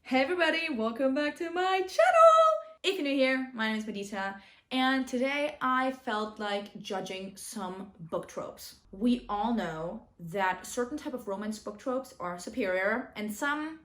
Hey everybody, welcome back to my channel! If you're new here, my name is Madita, and today I felt like judging some book tropes. We all know that certain type of romance book tropes are superior, and some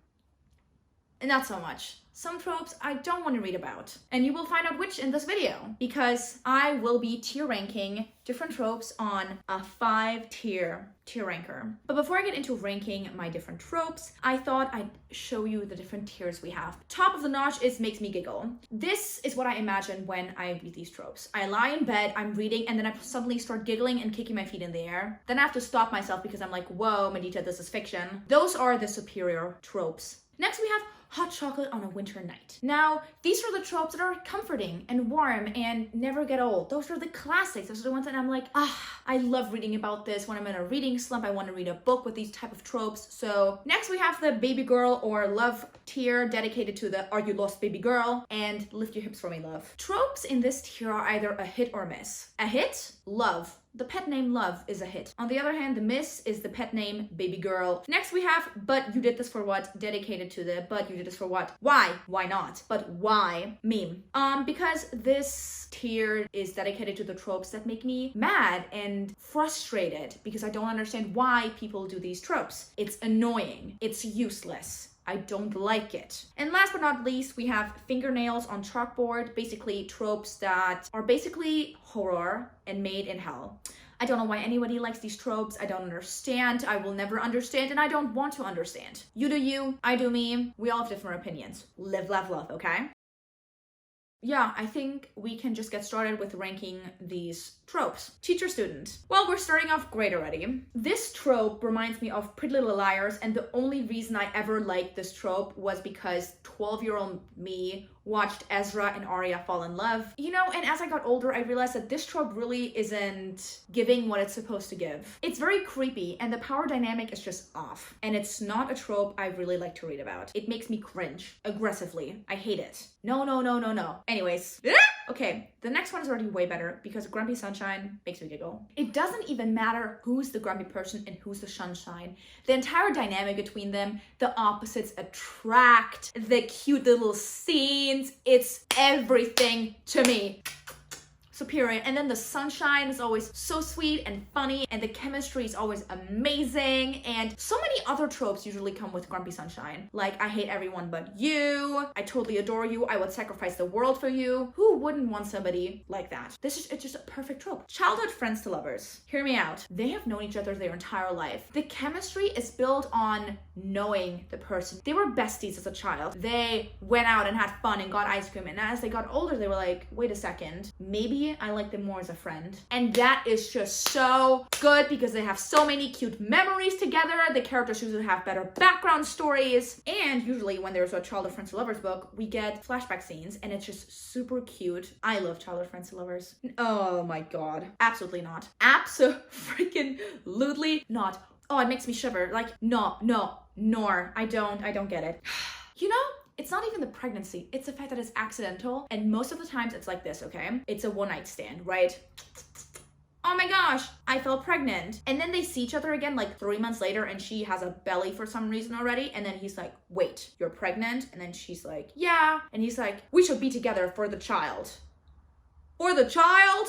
not so much. Some tropes I don't want to read about. And you will find out which in this video, because I will be tier ranking different tropes on a 5-tier ranker. But before I get into ranking my different tropes, I thought I'd show you the different tiers we have. Top of the notch is makes me giggle. This is what I imagine when I read these tropes. I lie in bed, I'm reading, and then I suddenly start giggling and kicking my feet in the air. Then I have to stop myself because I'm like, whoa, Madita, this is fiction. Those are the superior tropes. Next we have hot chocolate on a winter night. Now, these are the tropes that are comforting and warm and never get old. Those are the classics. Those are the ones that I'm like, I love reading about this. When I'm in a reading slump, I want to read a book with these type of tropes. So next we have the baby girl or love tier dedicated to the Are You Lost Baby Girl and Lift Your Hips For Me Love. Tropes in this tier are either a hit or miss. A hit, love. The pet name Love is a hit. On the other hand, the miss is the pet name Baby Girl. Next we have But You Did This For What, dedicated to the But You Did This For What. Why? Why not? But why meme? Because this tier is dedicated to the tropes that make me mad and frustrated because I don't understand why people do these tropes. It's annoying. It's useless. I don't like it. And last but not least, we have fingernails on chalkboard, basically tropes that are basically horror and made in hell. I don't know why anybody likes these tropes. I don't understand. I will never understand, and I don't want to understand. You do you, I do me. We all have different opinions. Live, laugh, love, okay? Yeah, I think we can just get started with ranking these tropes. Teacher student. Well, we're starting off great already. This trope reminds me of Pretty Little Liars, and the only reason I ever liked this trope was because 12-year-old me watched Ezra and Arya fall in love. You know, and as I got older, I realized that this trope really isn't giving what it's supposed to give. It's very creepy, and the power dynamic is just off. And it's not a trope I really like to read about. It makes me cringe aggressively. I hate it. No, no, no, no, no. Anyways. Okay, the next one is already way better because Grumpy Sunshine makes me giggle. It doesn't even matter who's the grumpy person and who's the sunshine. The entire dynamic between them, the opposites attract, the cute little scenes, it's everything to me. Superior. And then the sunshine is always so sweet and funny, and the chemistry is always amazing, and so many other tropes usually come with Grumpy Sunshine. Like, I hate everyone but you, I totally adore you, I would sacrifice the world for you. Who wouldn't want somebody like that? It's just a perfect trope. Childhood friends to lovers. Hear me out. They have known each other their entire life. The chemistry is built on knowing the person. They were besties as a child. They went out and had fun and got ice cream, and as they got older, they were like, wait a second, maybe I like them more as a friend. And that is just so good because they have so many cute memories together. The characters usually have better background stories. And usually when there's a childhood friends to lovers book, we get flashback scenes and it's just super cute. I love childhood friends to lovers. Oh my god. Absolutely not. Absolutely not. Oh, it makes me shiver. Like, no, nor. I don't get it. You know? It's not even the pregnancy, it's the fact that it's accidental, and most of the times it's like this, okay? It's a one-night stand, right? Oh my gosh, I fell pregnant. And then they see each other again like 3 months later and she has a belly for some reason already. And then he's like, wait, you're pregnant? And then she's like, yeah. And he's like, we should be together for the child. For the child?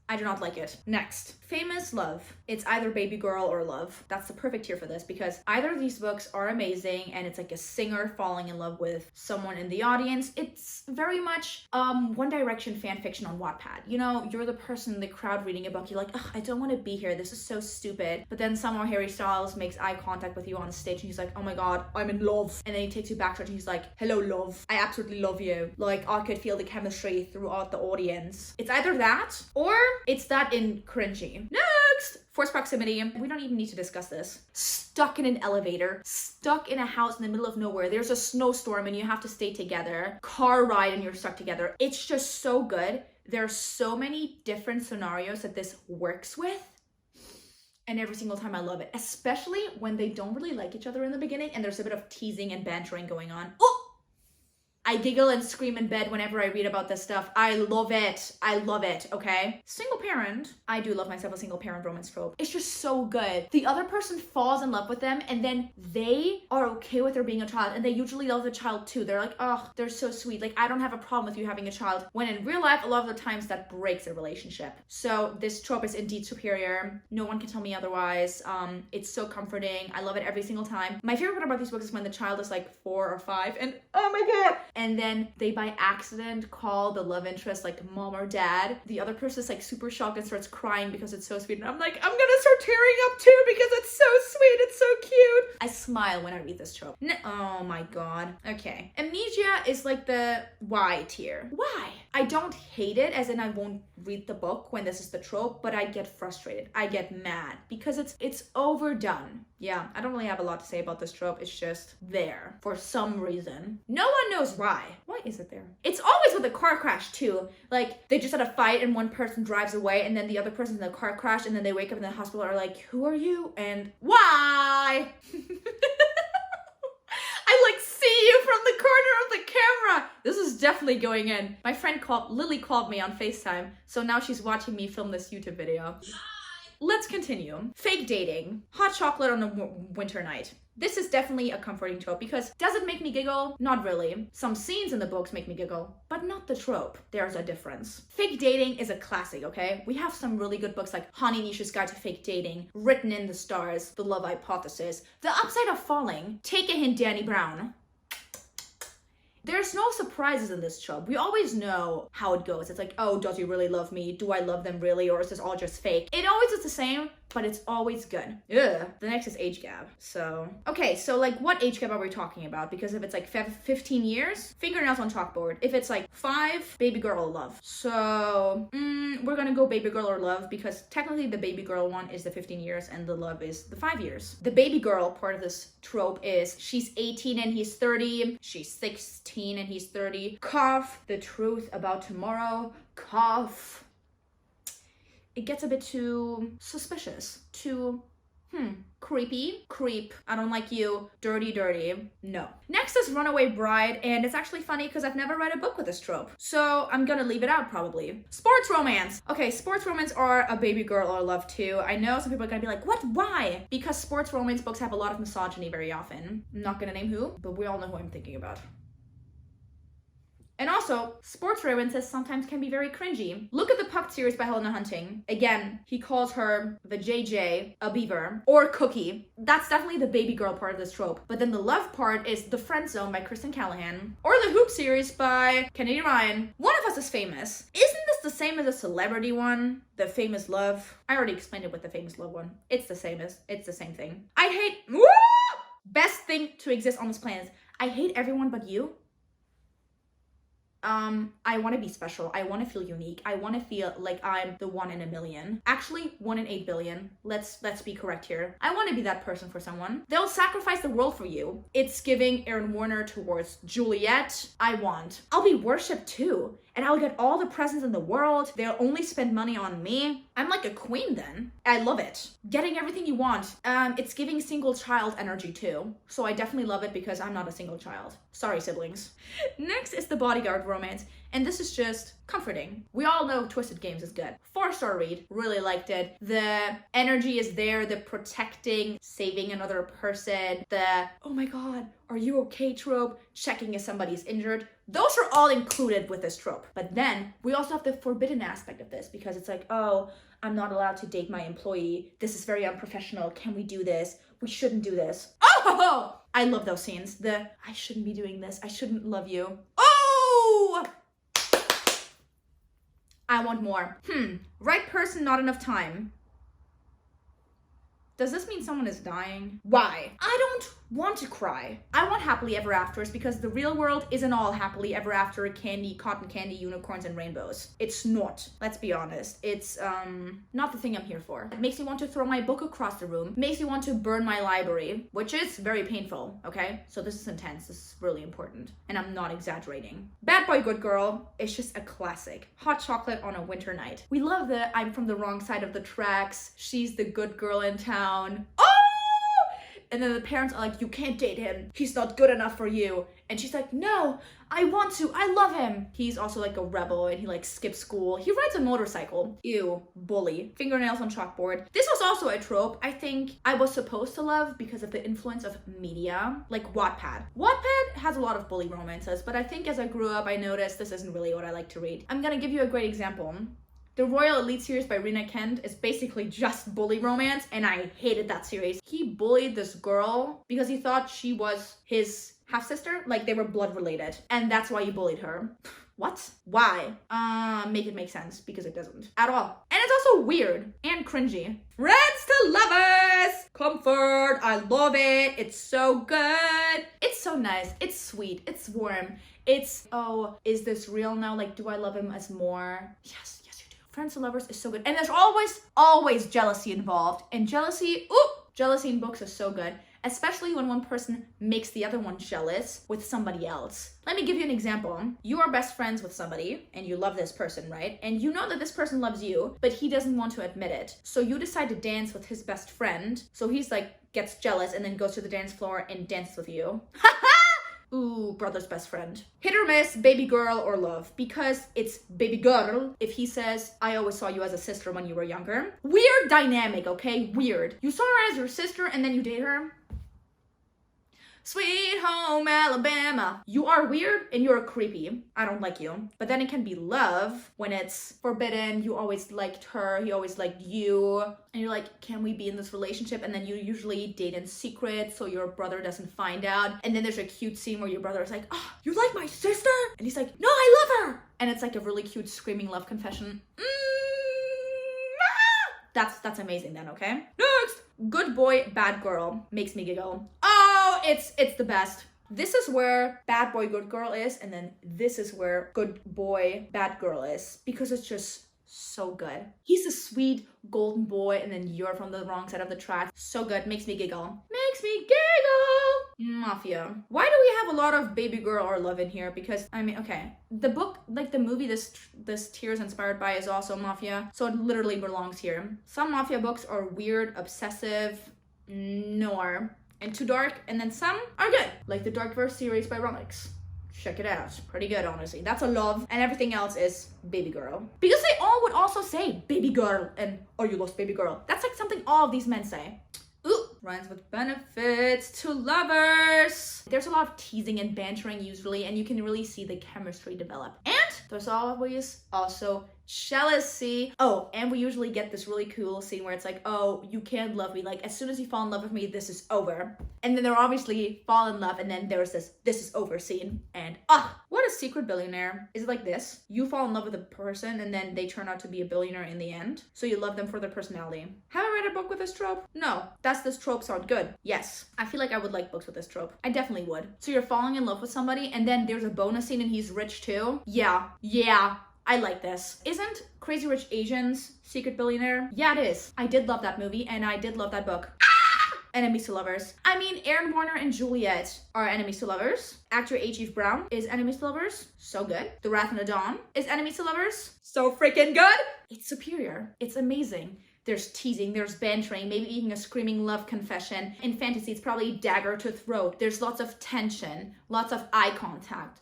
I do not like it. Next, famous love. It's either Baby Girl or Love. That's the perfect tier for this because either of these books are amazing and it's like a singer falling in love with someone in the audience. It's very much One Direction fan fiction on Wattpad. You know, you're the person in the crowd reading a book. You're like, ugh, I don't want to be here. This is so stupid. But then somehow Harry Styles makes eye contact with you on stage and he's like, oh my god, I'm in love. And then he takes you backstage and he's like, hello, love. I absolutely love you. Like, I could feel the chemistry throughout the audience. It's either that or it's that in cringy. Next! Forced proximity. We don't even need to discuss this. Stuck in an elevator, stuck in a house in the middle of nowhere. There's a snowstorm and you have to stay together. Car ride and you're stuck together. It's just so good. There are so many different scenarios that this works with. And every single time I love it. Especially when they don't really like each other in the beginning and there's a bit of teasing and bantering going on. Oh! I giggle and scream in bed whenever I read about this stuff. I love it. I love it, okay? Single parent. I do love myself a single parent romance trope. It's just so good. The other person falls in love with them and then they are okay with there being a child and they usually love the child too. They're like, oh, they're so sweet. Like, I don't have a problem with you having a child. When in real life, a lot of the times that breaks a relationship. So this trope is indeed superior. No one can tell me otherwise. It's so comforting. I love it every single time. My favorite part about these books is when the child is like 4 or 5 and oh my god. And then they by accident call the love interest like mom or dad. The other person is like super shocked and starts crying because it's so sweet. And I'm like, I'm gonna start tearing up too because it's so sweet. It's so cute. I smile when I read this trope. Oh my god. Okay. Amnesia is like the Y tier. Why? I don't hate it, as in I won't read the book when this is the trope, but I get frustrated. I get mad because it's overdone. Yeah, I don't really have a lot to say about this trope. It's just there for some reason. No one knows why. Why is it there? It's always with a car crash too. Like they just had a fight and one person drives away and then the other person's in the car crash and then they wake up in the hospital and are like, who are you? And why? I like see you from the corner of the camera. This is definitely going in. My friend Lily called me on FaceTime, so now she's watching me film this YouTube video. Let's continue. Fake dating. Hot chocolate on a winter night. This is definitely a comforting trope because does it make me giggle? Not really. Some scenes in the books make me giggle, but not the trope. There's a difference. Fake dating is a classic, okay? We have some really good books like Honey Nisha's Guide to Fake Dating, Written in the Stars, The Love Hypothesis, The Upside of Falling, Take a Hint, Danny Brown. There's no surprises in this trope. We always know how it goes. It's like, oh, does he really love me? Do I love them really? Or is this all just fake? It always is the same, but it's always good. Ugh. The next is age gap. So, okay, so like what age gap are we talking about? Because if it's like 15 years, fingernails on chalkboard. If it's like 5, baby girl or love. So, we're gonna go baby girl or love because technically the baby girl one is the 15 years and the love is the 5 years. The baby girl part of this trope is she's 18 and he's 30. She's 16 and he's 30. Cough. The truth about tomorrow. Cough. It gets a bit too suspicious, too, creepy, creep, I don't like you, dirty, dirty, no. Next is Runaway Bride, and it's actually funny because I've never read a book with this trope, so I'm gonna leave it out probably. Sports romance. Okay, sports romance are a baby girl or love too. I know some people are gonna be like, what, why? Because sports romance books have a lot of misogyny very often. I'm not gonna name who, but we all know who I'm thinking about. And also, sports romances sometimes can be very cringy. Look at the Puck series by Helena Hunting. Again, he calls her the JJ, a beaver, or Cookie. That's definitely the baby girl part of this trope. But then the love part is The Friend Zone by Kristen Callahan, or the Hoop series by Kennedy Ryan. One of Us is Famous. Isn't this the same as a celebrity one? The Famous Love. I already explained it with the Famous Love one. It's the same thing. I hate, woo! Best thing to exist on this planet. I hate everyone but you. I want to be special. I want to feel unique. I want to feel like I'm the 1 in a million. Actually, 1 in 8 billion. Let's be correct here. I want to be that person for someone. They'll sacrifice the world for you. It's giving Aaron Warner towards Juliet. I'll be worshipped too. And I'll get all the presents in the world. They'll only spend money on me. I'm like a queen then. I love it. Getting everything you want. It's giving single child energy too. So I definitely love it because I'm not a single child. Sorry, siblings. Next is the Bodyguard Romance. And this is just comforting. We all know Twisted Games is good. 4-star read, really liked it. The energy is there, the protecting, saving another person, the, oh my god, are you okay trope, checking if somebody's injured. Those are all included with this trope. But then we also have the forbidden aspect of this because it's like, oh, I'm not allowed to date my employee. This is very unprofessional. Can we do this? We shouldn't do this. Oh, I love those scenes. The, I shouldn't be doing this. I shouldn't love you. Oh! I want more. Right person, not enough time. Does this mean someone is dying? Why? I don't want to cry. I want happily ever afters because the real world isn't all happily ever after candy, cotton candy, unicorns, and rainbows. It's not. Let's be honest. It's, not the thing I'm here for. It makes me want to throw my book across the room. It makes me want to burn my library, which is very painful, okay? So this is intense. This is really important. And I'm not exaggerating. Bad Boy, Good Girl. It's just a classic. Hot chocolate on a winter night. We love the I'm from the wrong side of the tracks. She's the good girl in town. Oh! And then the parents are like, you can't date him. He's not good enough for you. And she's like, no, I want to. I love him. He's also like a rebel and he like skips school. He rides a motorcycle. Ew, bully. Fingernails on chalkboard. This was also a trope I think I was supposed to love because of the influence of media, like Wattpad. Wattpad has a lot of bully romances, but I think as I grew up, I noticed this isn't really what I like to read. I'm gonna give you a great example. The Royal Elite series by Rena Kent is basically just bully romance, and I hated that series. He bullied this girl because he thought she was his half-sister, like they were blood related, and that's why he bullied her. What? Why? Make it make sense, because it doesn't at all. And it's also weird and cringy. Friends to lovers! Comfort, I love it. It's so good. It's so nice. It's sweet. It's warm. It's, oh, is this real now? Like, do I love him as more? Yes. Friends to lovers is so good. And there's always jealousy involved. And jealousy in books is so good. Especially when one person makes the other one jealous with somebody else. Let me give you an example. You are best friends with somebody and you love this person, right? And you know that this person loves you, but he doesn't want to admit it. So you decide to dance with his best friend. So he's like, gets jealous and then goes to the dance floor and dances with you. Ooh, brother's best friend. Hit or miss, baby girl or love. Because it's baby girl if he says, I always saw you as a sister when you were younger. Weird dynamic, okay? Weird. You saw her as your sister and then you date her? Sweet home Alabama. You are weird and you're creepy. I don't like you. But then it can be love when it's forbidden. You always liked her. He always liked you. And you're like, can we be in this relationship? And then you usually date in secret so your brother doesn't find out. And then there's a cute scene where your brother is like, oh, you like my sister? And he's like, no, I love her. And it's like a really cute screaming love confession. That's amazing then, okay? Next! Good boy, bad girl. Makes me giggle. Oh, it's the best. This is where bad boy, good girl is, and then this is where good boy, bad girl is. Because it's just so good. He's a sweet golden boy, and then you're from the wrong side of the track. So good. Makes me giggle. Makes me giggle! Mafia. Why do we have a lot of baby girl or love in here? Because, I mean, okay. The book, like the movie this tier is inspired by is also Mafia. So it literally belongs here. Some Mafia books are weird, obsessive, noir, and too dark. And then some are good. Like the Dark Verse series by Romance. Check it out. Pretty good, honestly. That's a love. And everything else is baby girl. Because they all would also say baby girl and are you lost baby girl? That's like something all of these men say. Ooh, rhymes with benefits to lovers. There's a lot of teasing and bantering usually, and you can really see the chemistry develop. And there's always also jealousy. Oh, and we usually get this really cool scene where it's like, oh, you can't love me. Like, as soon as you fall in love with me, this is over. And then they're obviously fall in love, and then there's this is over scene. And, what a secret billionaire. Is it like this? You fall in love with a person, and then they turn out to be a billionaire in the end. So you love them for their personality. Have I read a book with this trope? No. Does this trope sound good? Yes. I feel like I would like books with this trope. I definitely would. So you're falling in love with somebody, and then there's a bonus scene and he's rich too? Yeah. I like this. Isn't Crazy Rich Asians Secret Billionaire? Yeah, it is. I did love that movie and I did love that book. Enemies to lovers. I mean, Aaron Warner and Juliet are enemies to lovers. Actor H.F. Brown is enemies to lovers. So good. The Wrath and the Dawn is enemies to lovers. So freaking good. It's superior. It's amazing. There's teasing, there's bantering, maybe even a screaming love confession. In fantasy, it's probably dagger to throat. There's lots of tension, lots of eye contact.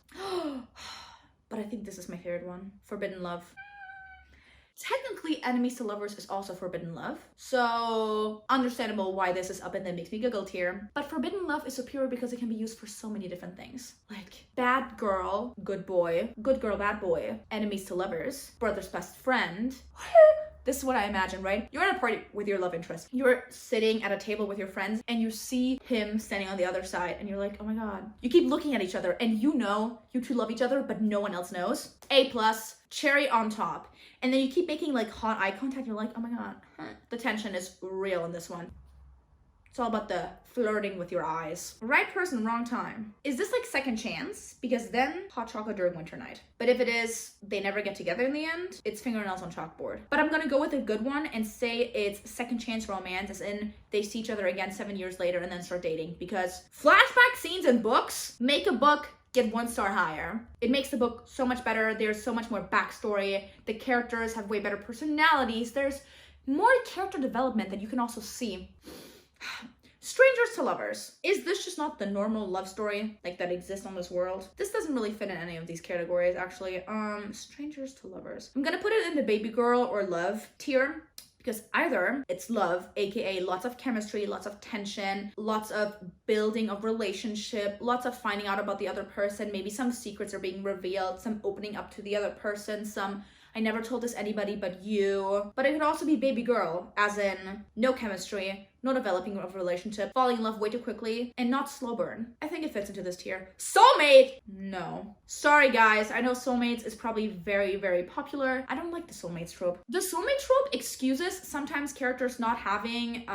But I think this is my favorite one. Forbidden love. Technically, enemies to lovers is also forbidden love. So understandable why this is up in the makes me giggle tier. But forbidden love is superior because it can be used for so many different things. Like bad girl, good boy, good girl, bad boy, enemies to lovers, brother's best friend. This is what I imagine, right? You're at a party with your love interest. You're sitting at a table with your friends and you see him standing on the other side and you're like, oh my God. You keep looking at each other and you know you two love each other, but no one else knows. A+, cherry on top. And then you keep making like hot eye contact. You're like, oh my God. The tension is real in this one. It's all about the flirting with your eyes. Right person, wrong time. Is this like second chance? Because then hot chocolate during winter night. But if it is, they never get together in the end, it's fingernails on chalkboard. But I'm gonna go with a good one and say it's second chance romance, as in they see each other again 7 years later and then start dating. Because flashback scenes in books make a book get 1 star higher. It makes the book so much better. There's so much more backstory. The characters have way better personalities. There's more character development that you can also see. Strangers to lovers. Is this just not the normal love story like that exists on this world? This doesn't really fit in any of these categories actually. Strangers to lovers. I'm gonna put it in the baby girl or love tier. Because either it's love, aka lots of chemistry, lots of tension, lots of building of relationship, lots of finding out about the other person, maybe some secrets are being revealed, some opening up to the other person, some I never told this anybody but you. But it could also be baby girl, as in no chemistry, no developing of a relationship, falling in love way too quickly, and not slow burn. I think it fits into this tier. Soulmate! No. Sorry guys, I know soulmates is probably very, very popular. I don't like the soulmates trope. The soulmate trope excuses sometimes characters not having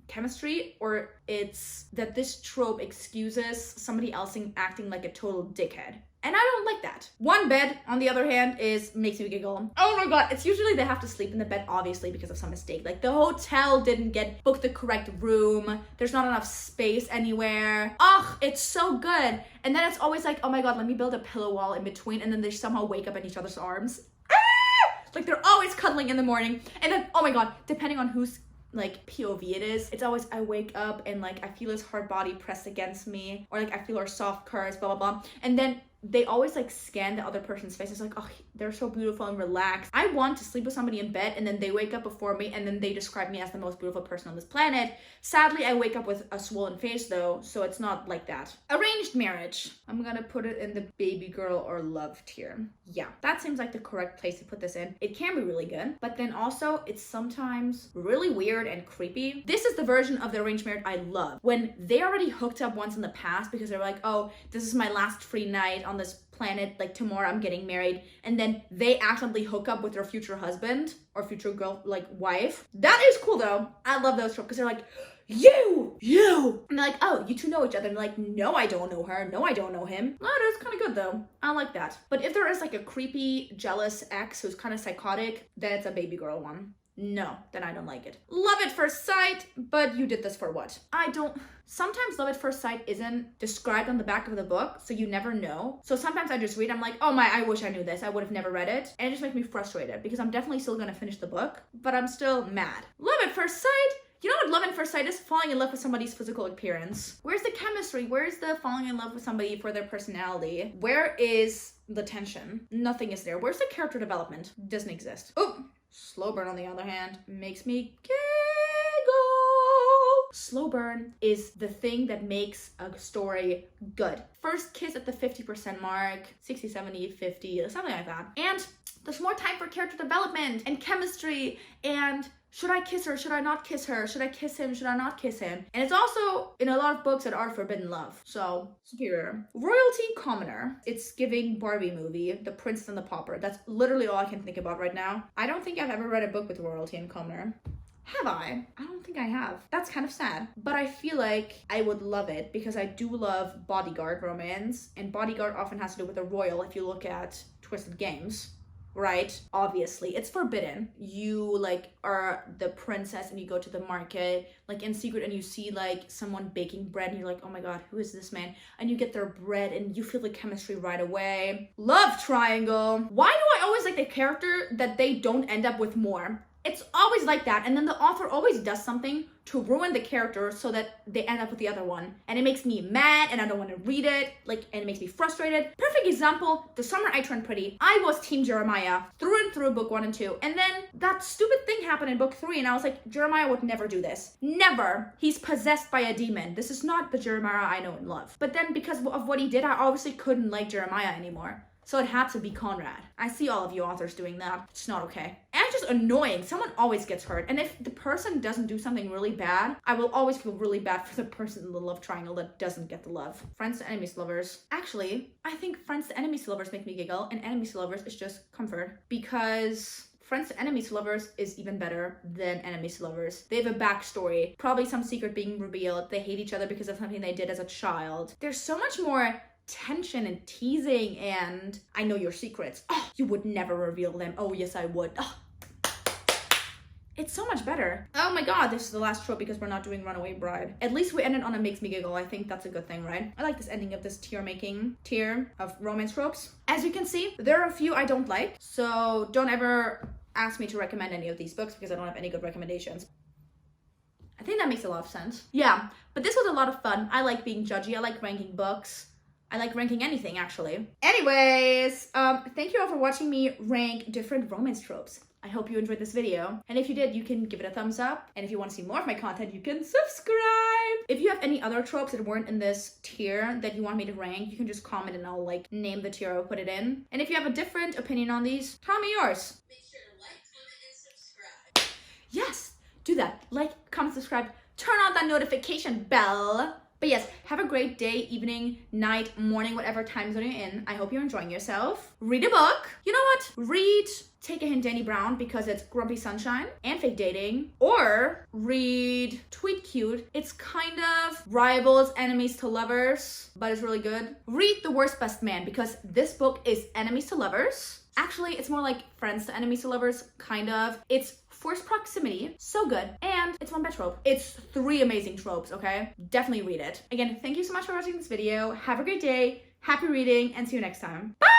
chemistry, or it's that this trope excuses somebody else acting like a total dickhead. And I don't like that. One bed, on the other hand, makes me giggle. Oh my god, it's usually they have to sleep in the bed, obviously, because of some mistake. Like, the hotel didn't get booked the correct room. There's not enough space anywhere. Ugh, it's so good. And then it's always like, oh my god, let me build a pillow wall in between. And then they somehow wake up in each other's arms. Ah! Like, they're always cuddling in the morning. And then, oh my god, depending on who's like POV it is, it's always I wake up and like I feel his hard body pressed against me, or like I feel her soft curves, blah blah blah. And then they always like scan the other person's face. It's like, oh, they're so beautiful and relaxed. I want to sleep with somebody in bed and then they wake up before me and then they describe me as the most beautiful person on this planet. Sadly, I wake up with a swollen face though, so it's not like that. Arranged marriage. I'm gonna put it in the baby girl or love tier. Yeah, that seems like the correct place to put this in. It can be really good, but then also it's sometimes really weird and creepy. This is the version of the arranged marriage I love. When they already hooked up once in the past because they're like, oh, this is my last free night on this planet, like tomorrow I'm getting married, and then they accidentally hook up with their future husband or future girl, like wife. That is cool though. I love those tropes because they're like, you, and they're like, oh, you two know each other. And they're like, no, I don't know her. No, I don't know him. Oh, that's kind of good though. I like that. But if there is like a creepy, jealous ex who's kind of psychotic, then it's a baby girl one. No, then I don't like it. Love at first sight, but you did this for what? Sometimes love at first sight isn't described on the back of the book, so you never know. So sometimes I just read, I'm like, oh my, I wish I knew this. I would have never read it. And it just makes me frustrated because I'm definitely still gonna finish the book, but I'm still mad. Love at first sight? You know what love at first sight is? Falling in love with somebody's physical appearance. Where's the chemistry? Where's the falling in love with somebody for their personality? Where is the tension? Nothing is there. Where's the character development? Doesn't exist. Oh, slow burn on the other hand makes me giggle. Slow burn is the thing that makes a story good. First kiss at the 50% mark, 60, 70, 50, something like that. And there's more time for character development and chemistry and should I kiss her? Should I not kiss her? Should I kiss him? Should I not kiss him? And it's also in a lot of books that are forbidden love. So, superior. Royalty commoner. It's giving Barbie movie, The Princess and the Pauper. That's literally all I can think about right now. I don't think I've ever read a book with royalty and commoner. Have I? I don't think I have. That's kind of sad. But I feel like I would love it because I do love Bodyguard Romance. And Bodyguard often has to do with a royal if you look at Twisted Games. Right? Obviously, it's forbidden. You like are the princess and you go to the market like in secret and you see like someone baking bread and you're like, oh my god, who is this man? And you get their bread and you feel the chemistry right away. Love triangle. Why do I always like the character that they don't end up with more? It's always like that, and then the author always does something to ruin the character so that they end up with the other one. And it makes me mad, and I don't want to read it, and it makes me frustrated. Perfect example, The Summer I Turned Pretty. I was Team Jeremiah through and through book 1 and 2, and then that stupid thing happened in book 3, and I was like, Jeremiah would never do this. Never. He's possessed by a demon. This is not the Jeremiah I know and love. But then because of what he did, I obviously couldn't like Jeremiah anymore. So it had to be Conrad. I see all of you authors doing that. It's not okay. And it's just annoying. Someone always gets hurt. And if the person doesn't do something really bad, I will always feel really bad for the person in the love triangle that doesn't get the love. Friends to enemies to lovers. Actually, I think friends to enemies to lovers make me giggle, and enemies to lovers is just comfort. Because friends to enemies to lovers is even better than enemies to lovers. They have a backstory. Probably some secret being revealed. They hate each other because of something they did as a child. There's so much more tension and teasing and I know your secrets. Oh, you would never reveal them. Oh, yes, I would. Oh. It's so much better. Oh my god, this is the last trope because we're not doing Runaway Bride. At least we ended on a makes me giggle. I think that's a good thing, right? I like this ending of this tier of romance tropes. As you can see, there are a few I don't like, so don't ever ask me to recommend any of these books because I don't have any good recommendations. I think that makes a lot of sense. Yeah, but this was a lot of fun. I like being judgy. I like ranking books. I like ranking anything, actually. Anyways, thank you all for watching me rank different romance tropes. I hope you enjoyed this video. And if you did, you can give it a thumbs up. And if you want to see more of my content, you can subscribe. If you have any other tropes that weren't in this tier that you want me to rank, you can just comment and I'll like name the tier I'll put it in. And if you have a different opinion on these, tell me yours. Make sure to like, comment, and subscribe. Yes, do that. Like, comment, subscribe. Turn on that notification bell. But yes, have a great day, evening, night, morning, whatever time zone you're in. I hope you're enjoying yourself. Read a book. You know what? Read Take a Hint, Danny Brown, because it's Grumpy Sunshine and Fake Dating. Or read Tweet Cute. It's kind of rivals, enemies to lovers, but it's really good. Read The Worst Best Man, because this book is enemies to lovers. Actually, it's more like friends to enemies to lovers, kind of. It's forced proximity, so good, and it's one bad trope. It's 3 amazing tropes, okay? Definitely read it. Again, thank you so much for watching this video. Have a great day, happy reading, and see you next time. Bye!